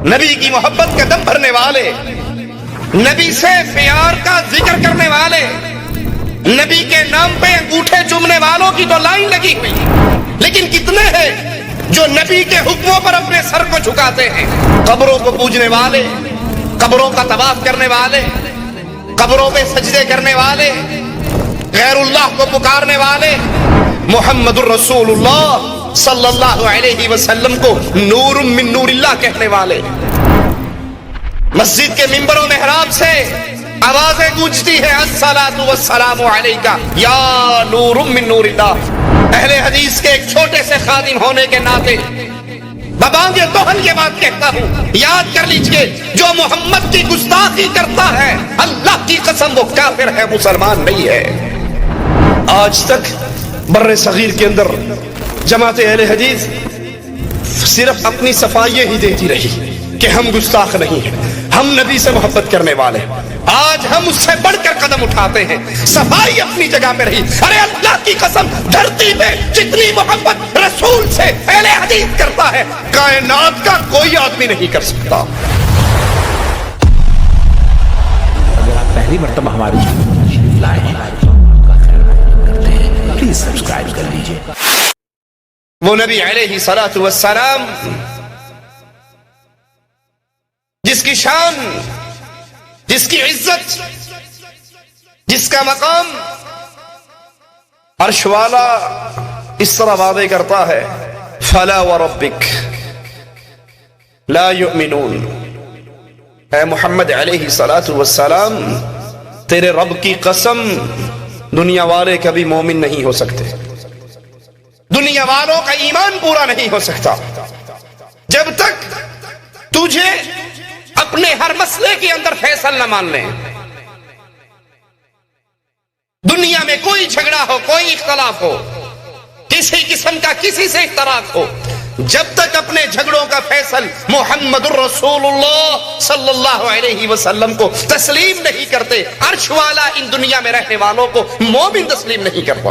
نبی کی محبت کا دم بھرنے والے، نبی سے پیار کا ذکر کرنے والے، نبی کے نام پہ انگوٹھے چومنے والوں کی تو لائن لگی ہوئی، لیکن کتنے ہیں جو نبی کے حکموں پر اپنے سر کو جھکاتے ہیں؟ قبروں کو پوجنے والے، قبروں کا طواف کرنے والے، قبروں پہ سجدے کرنے والے، غیر اللہ کو پکارنے والے، محمد الرسول اللہ صلی اللہ علیہ وسلم کو نور من نور اللہ کہنے والے، مسجد کے ممبر و محراب سے آوازیں گونجتی ہیں الصلاۃ والسلام علیکہ یا نور من نور اللہ۔ اہل حدیث کے ایک چھوٹے سے خادم ہونے کے ناطے ببانگ توہن کے بعد کہتا ہوں، یاد کر لیجئے جو محمد کی گستاخی کرتا ہے اللہ کی قسم وہ کافر ہے، مسلمان نہیں ہے۔ آج تک بر صغیر کے اندر جماعت اہل حدیث صرف اپنی صفائییں ہی دیتی رہی کہ ہم گستاخ نہیں ہیں، ہم نبی سے محبت کرنے والے، آج ہم اس سے بڑھ کر قدم اٹھاتے ہیں، صفائی اپنی جگہ پہ رہی۔ ارے اللہ کی قسم دھرتی پہ جتنی محبت رسول سے اہل حدیث کرتا ہے کائنات کا کوئی آدمی نہیں کر سکتا۔ اگر آپ پہلی مرتبہ ہماری چینل لائے ہیں پلیز سبسکرائب کر لیجئے۔ وہ نبی علیہ صلاۃ والسلام جس کی شان، جس کی عزت، جس کا مقام عرش والا اس طرح وعدے کرتا ہے فلا وربک لا یؤمنون، اے محمد علیہ صلاۃ والسلام تیرے رب کی قسم دنیا والے کبھی مومن نہیں ہو سکتے، دنیا والوں کا ایمان پورا نہیں ہو سکتا جب تک تجھے اپنے ہر مسئلے کے اندر فیصل نہ مان لیں۔ دنیا میں کوئی جھگڑا ہو، کوئی اختلاف ہو، کسی قسم کا کسی سے اختلاف ہو، جب تک اپنے جھگڑوں کا فیصل محمد الرسول اللہ صلی اللہ علیہ وسلم کو تسلیم نہیں کرتے، عرش والا ان دنیا میں رہنے والوں کو مومن تسلیم نہیں کرتا۔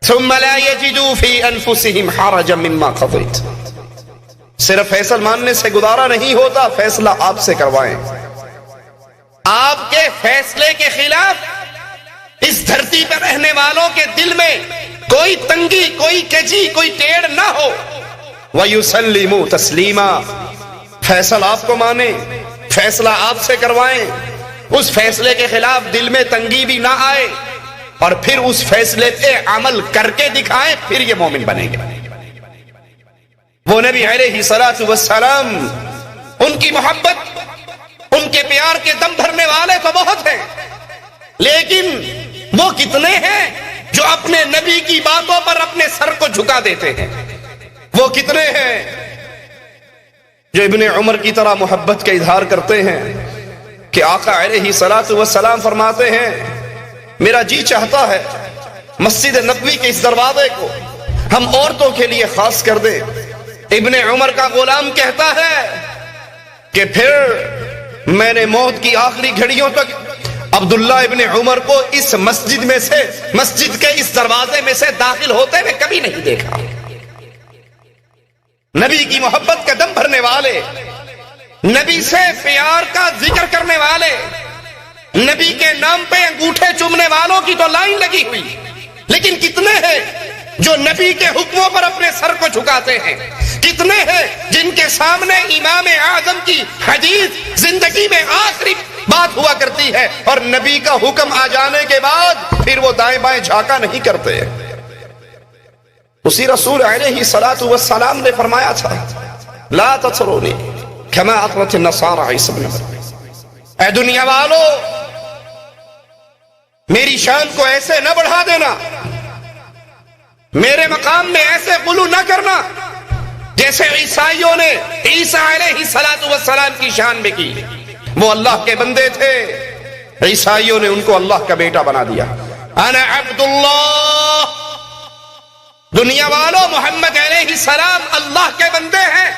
ثم لا يجدوا في انفسهم حرجا مما قضيت، صرف فیصل ماننے سے گزارا نہیں ہوتا، فیصلہ آپ سے کروائیں۔ آپ کے فیصلے کے خلاف اس دھرتی پر رہنے والوں کے دل میں کوئی تنگی، کوئی کجی، کوئی ٹیڑھ نہ ہو۔ وَيُسَلِّمُوا تَسْلِيمًا، فیصلہ آپ کو مانیں، فیصلہ آپ سے کروائیں، اس فیصلے کے خلاف دل میں تنگی بھی نہ آئے، اور پھر اس فیصلے پہ عمل کر کے دکھائیں، پھر یہ مومن بنیں گے۔ وہ نبی علیہ صلاۃ والسلام، ان کی محبت، ان کے پیار کے دم بھرنے والے تو بہت ہیں، لیکن وہ کتنے ہیں جو اپنے نبی کی باتوں پر اپنے سر کو جھکا دیتے ہیں؟ وہ کتنے ہیں جو ابن عمر کی طرح محبت کا اظہار کرتے ہیں کہ آقا علیہ صلاۃ والسلام فرماتے ہیں میرا جی چاہتا ہے مسجد نبوی کے اس دروازے کو ہم عورتوں کے لیے خاص کر دیں۔ ابن عمر کا غلام کہتا ہے کہ پھر میں نے موت کی آخری گھڑیوں تک عبداللہ ابن عمر کو اس مسجد میں سے، مسجد کے اس دروازے میں سے داخل ہوتے ہوئے کبھی نہیں دیکھا۔ نبی کی محبت کا دم بھرنے والے، نبی سے پیار کا ذکر کرنے والے، نبی کے نام پہ انگوٹھے چومنے والوں کی تو لائن لگی ہوئی، لیکن کتنے ہیں جو نبی کے حکموں پر اپنے سر کو جھکاتے ہیں؟ کتنے ہیں جن کے سامنے امام اعظم کی حدیث زندگی میں آخری بات ہوا کرتی ہے اور نبی کا حکم آ جانے کے بعد پھر وہ دائیں بائیں جھانکا نہیں کرتے؟ اسی رسول علیہ الصلوۃ والسلام نے فرمایا تھا لا تطرونی کما اطرت النصارى عیسی ابن مریم، اے دنیا والو میری شان کو ایسے نہ بڑھا دینا، میرے مقام میں ایسے غلو نہ کرنا جیسے عیسائیوں نے عیسیٰ علیہ السلام کی شان میں کی۔ وہ اللہ کے بندے تھے، عیسائیوں نے ان کو اللہ کا بیٹا بنا دیا۔ انا عبد اللہ، دنیا والوں محمد علیہ السلام اللہ کے بندے ہیں،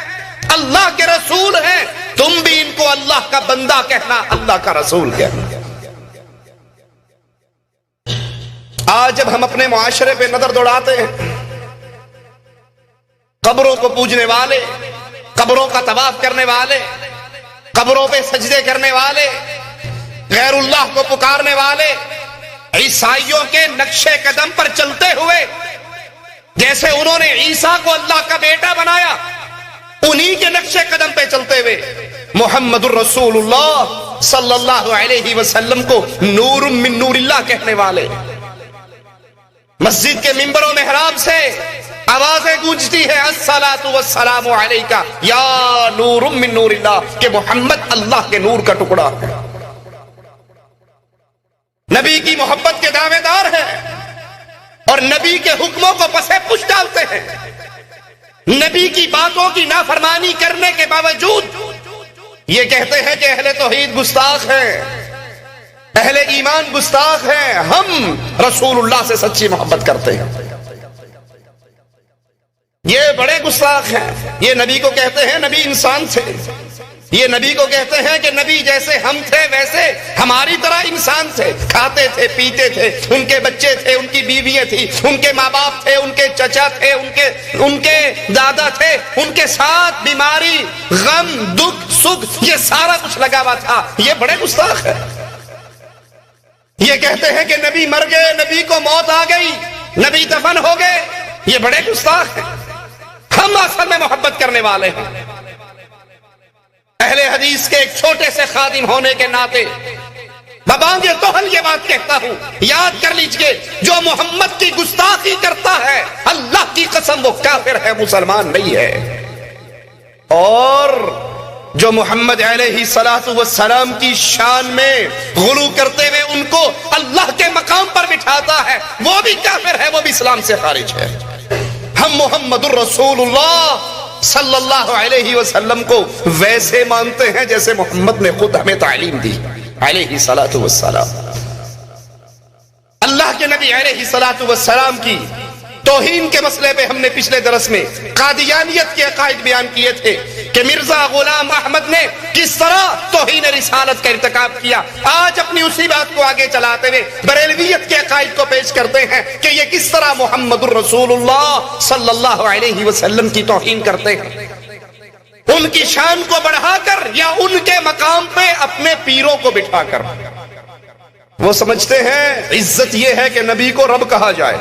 اللہ کے رسول ہیں، تم بھی ان کو اللہ کا بندہ کہنا، اللہ کا رسول کہنا۔ آج جب ہم اپنے معاشرے پہ نظر دوڑاتے ہیں، قبروں کو پوجنے والے، قبروں کا طواف کرنے والے، قبروں پہ سجدے کرنے والے، غیر اللہ کو پکارنے والے، عیسائیوں کے نقش قدم پر چلتے ہوئے، جیسے انہوں نے عیسیٰ کو اللہ کا بیٹا بنایا، انہی کے نقش قدم پہ چلتے ہوئے محمد الرسول اللہ صلی اللہ علیہ وسلم کو نور من نور اللہ کہنے والے، مسجد کے منبر و محراب سے آوازیں گونجتی ہے الصلاۃ والسلام علیکہ یا نور من نور اللہ، کہ محمد اللہ کے نور کا ٹکڑا ہے، نبی کی محبت کے دعوے دار ہیں، اور نبی کے حکموں کو پسے پش ڈالتے ہیں، نبی کی باتوں کی نافرمانی کرنے کے باوجود یہ کہتے ہیں کہ اہل توحید گستاخ ہیں، اہل ایمان گستاخ ہیں، ہم رسول اللہ سے سچی محبت کرتے ہیں۔ یہ بڑے گستاخ ہیں، یہ نبی کو کہتے ہیں نبی انسان تھے، یہ نبی کو کہتے ہیں کہ نبی جیسے ہم تھے ویسے ہماری طرح انسان تھے، کھاتے تھے، پیتے تھے، ان کے بچے تھے، ان کی بیویاں تھی، ان کے ماں باپ تھے، ان کے چچا تھے، ان کے دادا تھے، ان کے ساتھ بیماری، غم، دکھ، سکھ، یہ سارا کچھ لگا ہوا تھا۔ یہ بڑے گستاخ ہیں، یہ کہتے ہیں کہ نبی مر گئے، نبی کو موت آ گئی، نبی دفن ہو گئے، یہ بڑے گستاخ ہیں۔ ہم اصل میں محبت کرنے والے ہیں، اہل حدیث کے ایک چھوٹے سے خادم ہونے کے ناطے ببانگ توہل یہ بات کہتا ہوں، یاد کر لیجئے، جو محمد کی گستاخی کرتا ہے اللہ کی قسم وہ کافر ہے، مسلمان نہیں ہے، اور جو محمد علیہ الصلوۃ والسلام کی شان میں غلو کرتے ہوئے ان کو اللہ کے مقام پر بٹھاتا ہے وہ بھی کافر ہے، وہ بھی اسلام سے خارج ہے۔ ہم محمد الرسول اللہ صلی اللہ علیہ وسلم کو ویسے مانتے ہیں جیسے محمد نے خود ہمیں تعلیم دی علیہ الصلوۃ والسلام۔ اللہ کے نبی علیہ الصلوۃ والسلام کی توہین کے مسئلے پہ ہم نے پچھلے درس میں قادیانیت کے عقائد بیان کیے تھے کہ مرزا غلام احمد نے کس طرح توہین رسالت کا ارتکاب کیا۔ آج اپنی اسی بات کو آگے چلاتے ہوئے بریلویت کے عقائد کو پیش کرتے ہیں کہ یہ کس طرح محمد الرسول اللہ صلی اللہ علیہ وسلم کی توہین کرتے ہیں، ان کی شان کو بڑھا کر یا ان کے مقام پہ اپنے پیروں کو بٹھا کر۔ وہ سمجھتے ہیں عزت یہ ہے کہ نبی کو رب کہا جائے،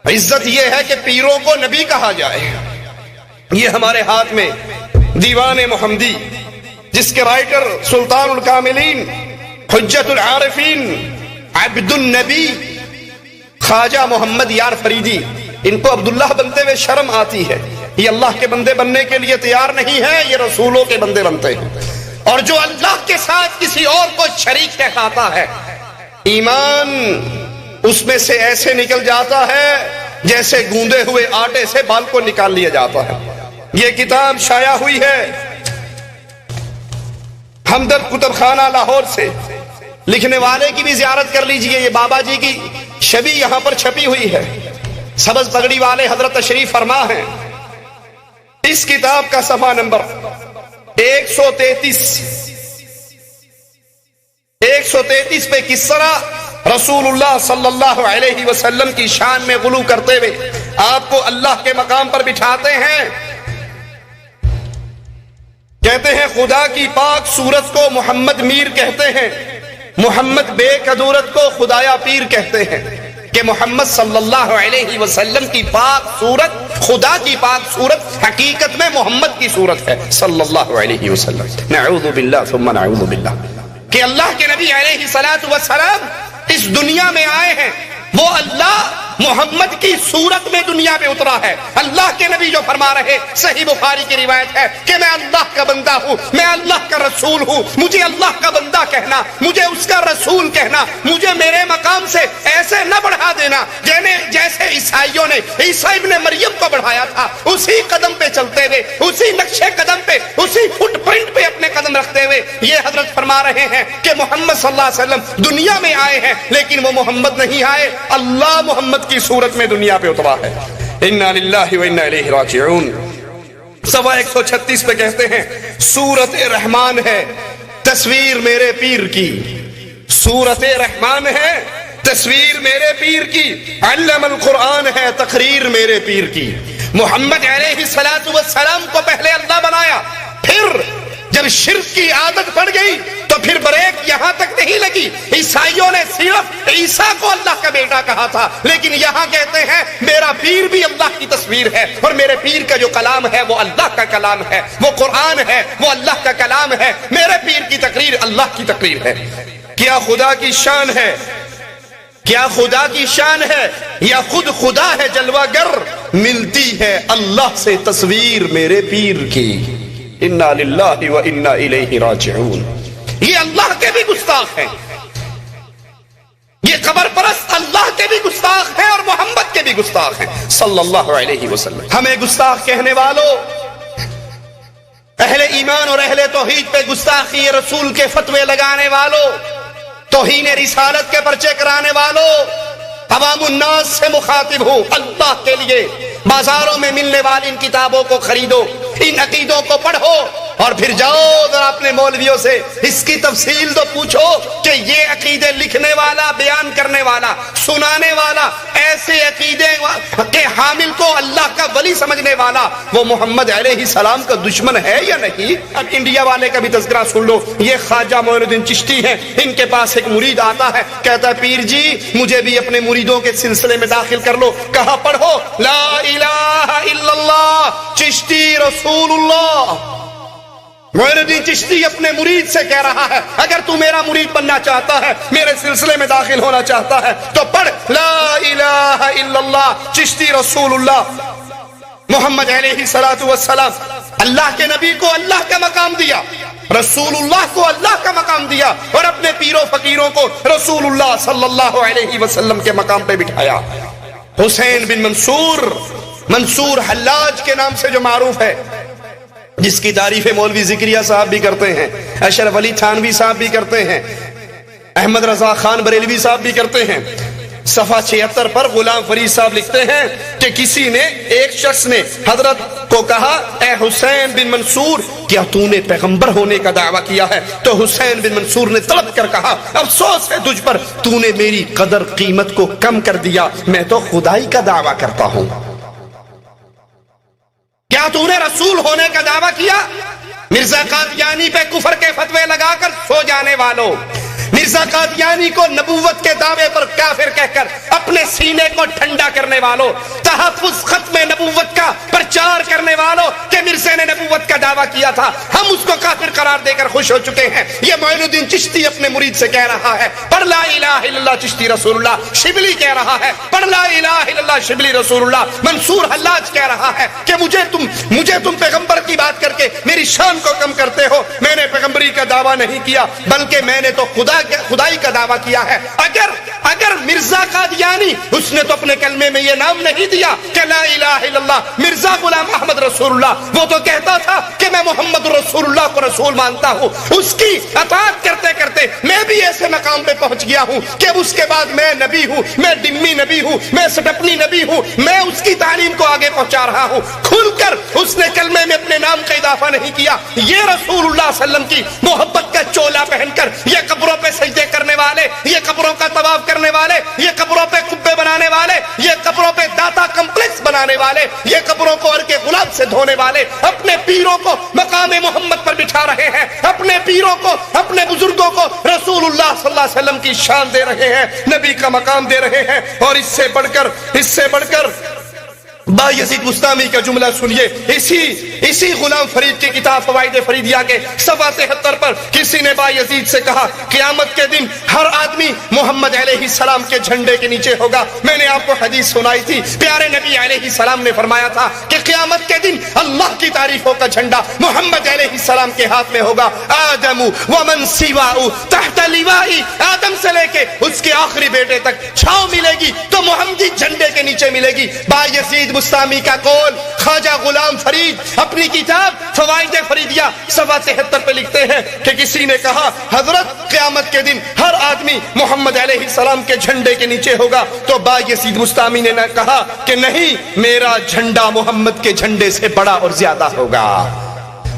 عزت یہ ہے کہ پیروں کو نبی کہا جائے۔ یہ ہمارے ہاتھ میں دیوان محمدی، جس کے رائٹر سلطان الکاملین، حجت العارفین، عبد النبی خواجہ محمد یار فریدی، ان کو عبداللہ بنتے ہوئے شرم آتی ہے، یہ اللہ کے بندے بننے کے لیے تیار نہیں ہے، یہ رسولوں کے بندے بنتے ہیں، اور جو اللہ کے ساتھ کسی اور کو شریک کہلاتا ہے ایمان اس میں سے ایسے نکل جاتا ہے جیسے گوندے ہوئے آٹے سے بال کو نکال لیا جاتا ہے۔ یہ کتاب شائع ہوئی ہے ہمدرد کتب خانہ لاہور سے، لکھنے والے کی بھی زیارت کر لیجئے، یہ بابا جی کی شبی یہاں پر چھپی ہوئی ہے، سبز پگڑی والے حضرت تشریف فرما ہیں۔ اس کتاب کا صفحہ نمبر 133 پہ کس طرح رسول اللہ صلی اللہ علیہ وسلم کی شان میں غلو کرتے ہوئے آپ کو اللہ کے مقام پر بٹھاتے ہیں۔ کہتے ہیں خدا کی پاک صورت کو محمد میر کہتے ہیں، محمد بے قدورت کو خدایا پیر کہتے ہیں، کہ محمد صلی اللہ علیہ وسلم کی پاک صورت، خدا کی پاک صورت حقیقت میں محمد کی صورت ہے صلی اللہ علیہ وسلم۔ نعوذ باللہ ثم نعوذ باللہ، کہ اللہ کے نبی علیہ الصلوۃ والسلام اس دنیا میں آئے ہیں، وہ اللہ محمد کی صورت میں دنیا میں اترا ہے۔ اللہ کے نبی جو فرما رہے، صحیح بخاری کی روایت ہے کہ میں اللہ کا بندہ ہوں، میں اللہ کا رسول ہوں، مجھے اللہ کا بندہ کہنا، مجھے اس کا رسول کہنا، مجھے میرے مقام سے ایسے نہ بڑھا دینا جیسے عیسائیوں نے عیسیٰ ابن مریم کو بڑھایا تھا۔ اسی قدم پہ چلتے ہوئے، اسی نقشے قدم پہ، اسی فٹ پرنٹ پہ اپنے قدم رکھتے ہوئے یہ حضرت فرما رہے ہیں کہ محمد صلی اللہ علیہ وسلم دنیا میں آئے ہیں، لیکن وہ محمد نہیں آئے، اللہ محمد کی صورت میں دنیا پہ اترا ہے۔ انا للہ و انا الیہ راجعون۔ صفحہ 136 پہ کہتے ہیں سورت رحمان ہے تصویر میرے پیر کی، سورت رحمان ہے تصویر میرے پیر کی، علم القرآن ہے تقریر میرے پیر کی، محمد علیہ السلام کو پہلے اللہ بنایا، پھر جب شرک کی عادت پڑ گئی تو پھر بریک یہاں تک نہیں لگی. عیسائیوں نے صرف عیسیٰ کو اللہ کا بیٹا کہا تھا، لیکن یہاں کہتے ہیں میرا پیر بھی اللہ کی تصویر ہے، اور میرے پیر کا جو کلام ہے وہ اللہ کا کلام ہے، وہ قرآن ہے، وہ اللہ کا کلام ہے. میرے پیر کی تقریر اللہ کی تقریر ہے. کیا خدا کی شان ہے؟ کیا خدا کی شان ہے یا خود خدا ہے جلوہ گر؟ ملتی ہے اللہ سے تصویر میرے پیر کی. انا للہ و انا الیہ راجعون. یہ اللہ کے بھی گستاخ ہیں، یہ قبر پرست اللہ کے بھی گستاخ ہیں اور محمد کے بھی گستاخ ہیں صلی اللہ علیہ وسلم. ہمیں گستاخ کہنے والوں، اہل ایمان اور اہل توحید پہ گستاخی رسول کے فتوے لگانے والوں، توہین رسالت کے پرچے کرانے والوں، عوام الناس سے مخاطب ہو. اللہ کے لیے بازاروں میں ملنے والی ان کتابوں کو خریدو، ان عقیدوں کو پڑھو، اور پھر جاؤ ذرا اپنے مولویوں سے اس کی تفصیل تو پوچھو کہ یہ عقیدے لکھنے والا، بیان کرنے والا، سنانے والا، ایسے عقیدے کے حامل کو اللہ کا ولی سمجھنے والا وہ محمد علیہ السلام کا دشمن ہے یا نہیں؟ اب انڈیا والے کا بھی تذکرہ سن لو. یہ خواجہ معین الدین چشتی ہیں، ان کے پاس ایک مرید آتا ہے، کہتا ہے پیر جی مجھے بھی اپنے مریدوں کے سلسلے میں داخل کر لو. کہا پڑھو لا الہ الا اللہ چشتی رسول اللہ. معین الدین چشتی اپنے مرید سے کہہ رہا ہے اگر تو میرا مرید بننا چاہتا ہے، میرے سلسلے میں داخل ہونا چاہتا ہے تو پڑھ لا الہ الا اللہ چشتی رسول اللہ. محمد علیہ السلام اللہ کے نبی کو اللہ کا مقام دیا، رسول اللہ کو اللہ کا مقام دیا، اور اپنے پیروں فقیروں کو رسول اللہ صلی اللہ علیہ وسلم کے مقام پہ بٹھایا. حسین بن منصور حلاج کے نام سے جو معروف ہے، جس کی تعریف مولوی ذکریہ صاحب بھی کرتے ہیں، اشرف علی تھانوی صاحب بھی کرتے ہیں، احمد رضا خان بریلوی صاحب بھی کرتے ہیں. صفحہ 76 پر غلام فرید صاحب لکھتے ہیں کہ کسی نے، ایک شخص نے حضرت کو کہا اے حسین بن منصور کیا تو نے پیغمبر ہونے کا دعویٰ کیا ہے؟ تو حسین بن منصور نے طلب کر کہا افسوس ہے تجھ پر، تو نے میری قدر قیمت کو کم کر دیا، میں تو خدائی کا دعویٰ کرتا ہوں. کیا تو نے رسول ہونے کا دعویٰ کیا؟ مرزا قادیانی پہ کفر کے فتوے لگا کر سو جانے والوں، مرزا قادیانی کو نبوت کے دعوے پر کافر کہہ کر اپنے سینے کو ٹھنڈا کرنے والوں، تحفظ ختم نبوت کا پرچار کرنے والوں کہ مرزا نے نبوت کا دعویٰ کیا تھا، ہم اس کو کافر قرار دے کر خوش ہو چکے ہیں. یہ معین الدین چشتی اپنے مرید سے کہہ رہا ہے پڑھ لا الہ الا اللہ چشتی رسول اللہ. شبلی کہہ رہا ہے پڑھ لا الہ الا اللہ شبلی رسول اللہ. منصور حلاج کہہ رہا ہے کہ مجھے تم پیغمبر کی بات کر کے میری شان کو کم کرتے ہو. میں نے پیغمبری کا دعویٰ نہیں کیا بلکہ میں نے تو خدائی کا دعویٰ کیا ہے. اگر مرزا قادیانی، اس نے تو اپنے کلمے میں یہ نام نہیں دیا کہ لا الہ الا اللہ مرزا غلام احمد رسول اللہ، وہ تو کہتا تھا کہ میں محمد رسول اللہ کو رسول مانتا ہوں. اس کی اطاعت کرتے کرتے میں بھی ایسے مقام پہ پہنچ گیا ہوں کہ اس کے بعد میں نبی ہوں، میں ڈمی نبی ہوں، میں سٹپنی نبی ہوں، میں اس کی تعلیم کو آگے پہنچا رہا ہوں. کھل کر اس نے کلمے میں اپنے نام کا اضافہ نہیں کیا. یہ رسول اللہ صلی اللہ علیہ وسلم کی محبت کا چولا پہن کر یہ قبروں پہ سجدے کرنے والے، یہ قبروں کا طواف کرنے والے، یہ قبروں پہ قبے بنانے والے، یہ قبروں پہ داتا کمپلیکس بنانے والے، یہ قبروں کو عرق گلاب سے دھونے والے اپنے پیروں کو مقام محمد پر بٹھا رہے ہیں، اپنے پیروں کو، اپنے بزرگوں کو رسول اللہ صلی اللہ علیہ وسلم کی شان دے رہے ہیں، نبی کا مقام دے رہے ہیں. اور اس سے بڑھ کر بایزید بستامی کا جملہ سنیے. اسی غلام فرید کی کتاب فوائد فریدیہ کے صفحہ 73 پر کسی نے بایزید سے کہا قیامت کے دن ہر آدمی محمد علیہ السلام کے جھنڈے کے نیچے ہوگا. میں نے آپ کو حدیث سنائی تھی، پیارے نبی علیہ السلام نے فرمایا تھا کہ قیامت کے دن اللہ کی تعریفوں کا جھنڈا محمد علیہ السلام کے ہاتھ میں ہوگا. آدم ومن سواہ تحت لوائی، آدم سے لے کے اس کے آخری بیٹے تک چھاؤں ملے گی تو محمدی جھنڈے کے نیچے ملے گی. بایزید بستامی کا قول خواجہ غلام فرید اپنی کتاب فوائد فریدیہ صفحہ 73 پہ لکھتے ہیں کہ کسی نے کہا حضرت قیامت کے دن ہر آدمی محمد علیہ السلام کے جھنڈے کے نیچے ہوگا. تو بایزید بستامی نے کہا کہ نہیں، میرا جھنڈا محمد کے جھنڈے سے بڑا اور زیادہ ہوگا.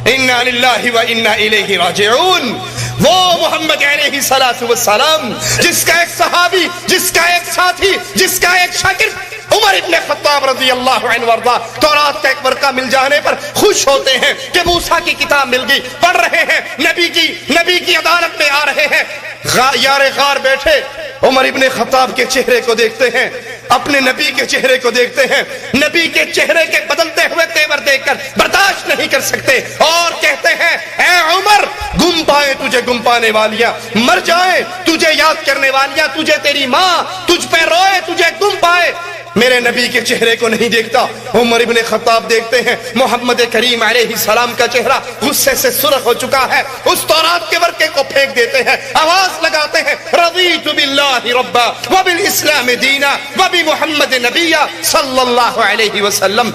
انا للہ و انا الیہ راجعون. وہ محمد علیہ السلام جس کا ایک صحابی، جس کا ایک ساتھی، جس کا ایک شاگرد عمر ابن خطاب رضی اللہ عنہ وارضا تورات کا ایک ورقہ مل جانے پر خوش ہوتے ہیں کہ موسیٰ کی کتاب مل گئی. پڑھ رہے ہیں, نبی کی عدالت میں آ رہے ہیں. یار غار بیٹھے عمر ابن خطاب کے چہرے کو دیکھتے ہیں, اپنے نبی کے چہرے کو دیکھتے ہیں, نبی کے چہرے کے بدلتے ہوئے تیور دیکھ کر برداشت نہیں کر سکتے اور کہتے ہیں اے عمر, گم پائے تجھے گم پانے والیاں, مر جائے تجھے یاد کرنے والیاں, تجھے تیری ماں تجھ پہ روئے, تجھے گم پائے. میرے نبی کے چہرے کو نہیں دیکھتا. عمر ابن خطاب دیکھتے ہیں محمد کریم علیہ السلام کا چہرہ غصے سے سرخ ہو چکا ہے. اس تورات کے ورقے کو پھینک دیتے ہیں, آواز لگاتے ہیں رضیت باللہ ربا وبالاسلام دینا وبمحمد نبیا صلی اللہ علیہ وسلم.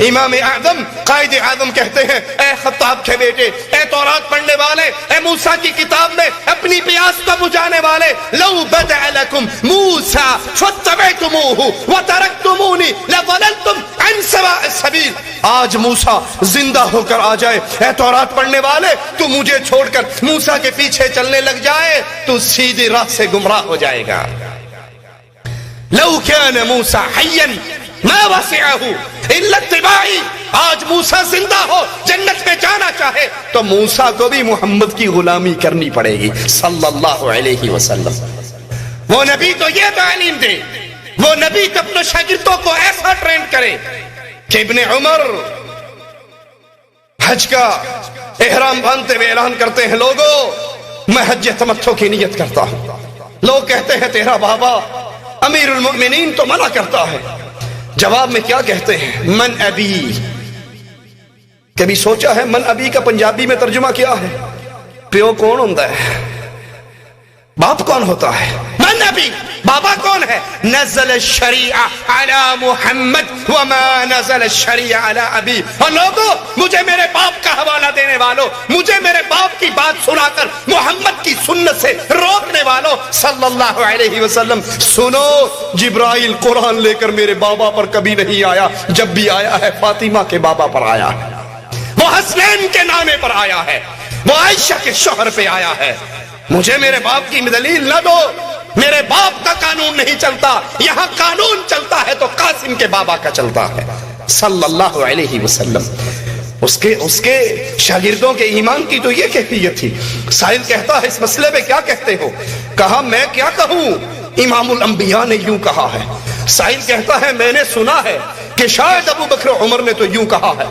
امام اعظم قائد اعظم کہتے ہیں اے خطاب کے بیٹے, اے تورات پڑھنے والے, اے موسیٰ کی کتاب میں اپنی پیاس کو بجھانے والے, لو بدع لکم موسیٰ فاتبعتموہ وترکتمونی لضللتم عن سواء السبیل. آج موسیٰ زندہ ہو کر آ جائے, اے تورات پڑھنے والے, تو مجھے چھوڑ کر موسیٰ کے پیچھے چلنے لگ جائے تو سیدھی راہ سے گمراہ ہو جائے گا. لو کان موسیٰ حیا ما وسعہ الا اتباعی. آج موسیٰ زندہ ہو, جنت میں جانا چاہے تو موسیٰ کو بھی محمد کی غلامی کرنی پڑے گی صلی اللہ علیہ وسلم. وہ نبی تو یہ تعلیم دے, وہ نبی تو اپنے شاگردوں کو ایسا ٹرین کرے کہ ابن عمر حج کا احرام باندھتے ہوئے اعلان کرتے ہیں لوگوں میں حج تمتع کی نیت کرتا ہوں. لوگ کہتے ہیں تیرا بابا امیر المؤمنین تو منع کرتا ہے. جواب میں کیا کہتے ہیں, من ابی. کبھی سوچا ہے من ابی کا پنجابی میں ترجمہ کیا ہے؟ پیو کون ہوتا ہے, باپ کون ہوتا ہے؟ من ابی, بابا کون ہے؟ نزل الشریعہ علی محمد وما نزل الشریعہ علی ابی. اور لوگوں مجھے میرے باپ کا حوالہ دینے والوں, مجھے میرے باپ کی بات سنا کر محمد کی سنت سے روکنے والوں صلی اللہ علیہ وسلم, سنو جبرائیل قرآن لے کر میرے بابا پر کبھی نہیں آیا, جب بھی آیا ہے فاطمہ کے بابا پر آیا ہے, وہ حسنین کے نانے پر آیا ہے, وہ عائشہ کے شوہر پہ آیا ہے. مجھے میرے باپ کی دلیل نہ دو, میرے باپ کا قانون نہیں چلتا, یہاں قانون چلتا ہے تو قاسم کے بابا کا چلتا ہے صلی اللہ علیہ وسلم. اس کے شاگردوں کے ایمان کی تو یہ کیفیت تھی. سائل کہتا ہے اس مسئلے پہ کیا کہتے ہو؟ کہا میں کیا کہوں, امام الانبیاء نے یوں کہا ہے. سائل کہتا ہے میں نے سنا ہے کہ شاید ابو بکر عمر نے تو یوں کہا ہے.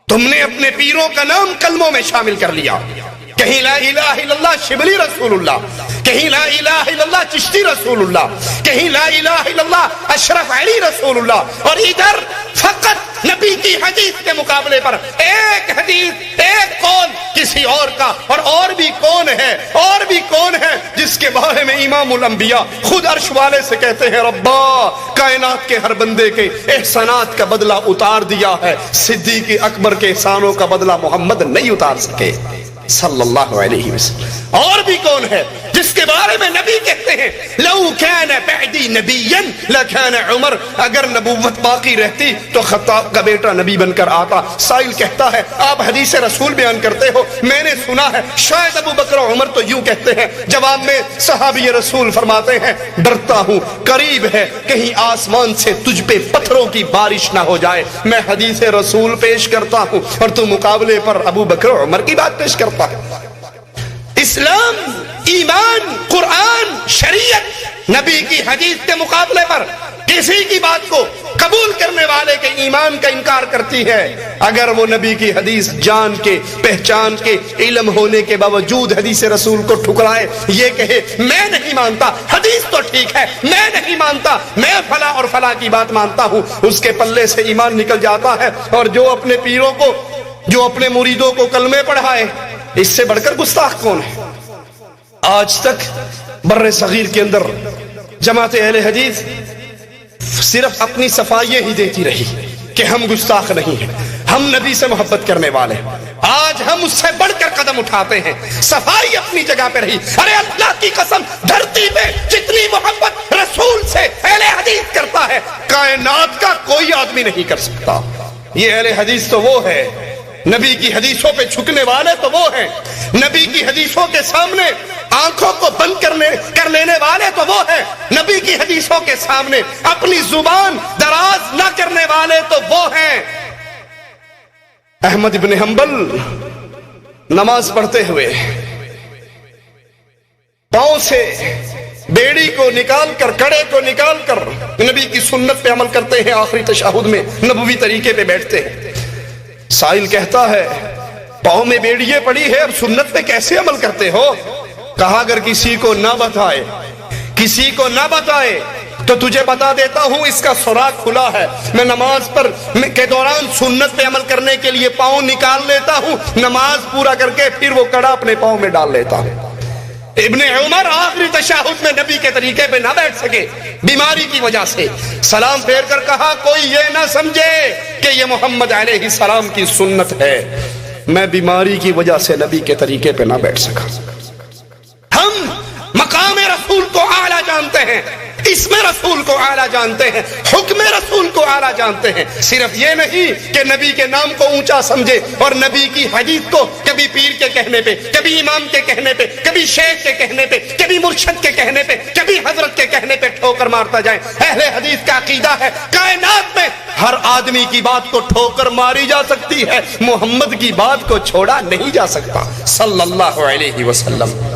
تم نے اپنے پیروں کا نام کلموں میں شامل کر لیا, کہیں لا الہ الا اللہ شبلی رسول اللہ, کہیں لا الہ الا اللہ چشتی رسول اللہ, کہیں لا الہ الا اللہ اشرف علی رسول اللہ, اور ادھر فقط نبی کی حدیث کے مقابلے پر ایک حدیث ایک قول کسی اور کا. اور بھی کون ہے, اور بھی کون ہے جس کے بارے میں امام الانبیاء خود عرش والے سے کہتے ہیں ربا کائنات کے ہر بندے کے احسانات کا بدلہ اتار دیا ہے, صدیق اکبر کے احسانوں کا بدلہ محمد نہیں اتار سکے صلی اللہ علیہ وسلم. اور بھی کون ہے جس کے بارے میں نبی کہتے ہیں لو کان بعدی نبیا لکان عمر, اگر نبوت باقی رہتی تو خطاب کا بیٹا نبی بن کر آتا. سائل کہتا ہے آپ حدیث رسول بیان کرتے ہو, میں نے سنا ہے شاید ابو بکر و عمر تو یوں کہتے ہیں. جواب میں صحابی رسول فرماتے ہیں ڈرتا ہوں قریب ہے کہیں آسمان سے تجھ پہ پتھروں کی بارش نہ ہو جائے. میں حدیث رسول پیش کرتا ہوں اور تو مقابلے پر ابو بکر و عمر کی بات پیش کرتا ہے. اسلام, ایمان, قرآن, شریعت نبی کی حدیث کے مقابلے پر کسی کی بات کو قبول کرنے والے کے ایمان کا انکار کرتی ہے. اگر وہ نبی کی حدیث جان کے, پہچان کے, علم ہونے کے باوجود حدیث رسول کو ٹھکرائے, یہ کہے میں نہیں مانتا, حدیث تو ٹھیک ہے میں نہیں مانتا, میں فلاں اور فلاں کی بات مانتا ہوں, اس کے پلے سے ایمان نکل جاتا ہے. اور جو اپنے پیروں کو, جو اپنے مریدوں کو کلمے پڑھائے, اس سے بڑھ کر گستاخ کون ہے؟ آج تک بر صغیر کے اندر جماعت اہل حدیث صرف اپنی صفائییں ہی دیتی رہی کہ ہم گستاخ نہیں ہیں, ہم نبی سے محبت کرنے والے ہیں. آج ہم اس سے بڑھ کر قدم اٹھاتے ہیں, صفائی اپنی جگہ پہ رہی. ارے اللہ کی قسم, دھرتی پہ جتنی محبت رسول سے اہل حدیث کرتا ہے کائنات کا کوئی آدمی نہیں کر سکتا. یہ اہل حدیث تو وہ ہے, نبی کی حدیثوں پہ جھکنے والے تو وہ ہیں, نبی کی حدیثوں کے سامنے آنکھوں کو بند کر لینے والے تو وہ ہیں، نبی کی حدیثوں کے سامنے اپنی زبان دراز نہ کرنے والے تو وہ ہیں۔ احمد بن حنبل نماز پڑھتے ہوئے پاؤں سے بیڑی کو نکال کر، کڑے کو نکال کر نبی کی سنت پہ عمل کرتے ہیں، آخری تشہد میں نبوی طریقے پہ بیٹھتے ہیں۔ سائل کہتا ہے پاؤں میں بیڑیے پڑی ہے، اب سنت پہ کیسے عمل کرتے ہو؟ کہا اگر کسی کو نہ بتائے تو تجھے بتا دیتا ہوں، اس کا سوراخ کھلا ہے۔ میں نماز کے دوران سنت پہ عمل کرنے کے لیے پاؤں نکال لیتا ہوں، نماز پورا کر کے پھر وہ کڑا اپنے پاؤں میں ڈال لیتا ہوں۔ ابن عمر آخری تشہد میں نبی کے طریقے پہ نہ بیٹھ سکے بیماری کی وجہ سے، سلام پھیر کر کہا کوئی یہ نہ سمجھے کہ یہ محمد علیہ السلام کی سنت ہے، میں بیماری کی وجہ سے نبی کے طریقے پہ نہ بیٹھ سکا۔ ہم مقام رسول کو اعلیٰ جانتے ہیں، اسم رسول کو اعلیٰ جانتے ہیں، حکم رسول کو اعلیٰ جانتے ہیں۔ صرف یہ نہیں کہ نبی کے نام کو اونچا سمجھے اور نبی کی حدیث کو کبھی پیر کے کہنے پہ، کبھی امام کے کہنے پہ، کبھی شیخ کے کہنے پہ، کبھی مرشد کے کہنے پہ، کبھی حضرت کے کہنے پہ ٹھوکر مارتا جائے۔ اہل حدیث کا عقیدہ ہے کائنات میں ہر آدمی کی بات کو ٹھوکر ماری جا سکتی ہے، محمد کی بات کو چھوڑا نہیں جا سکتا صلی اللہ علیہ وسلم۔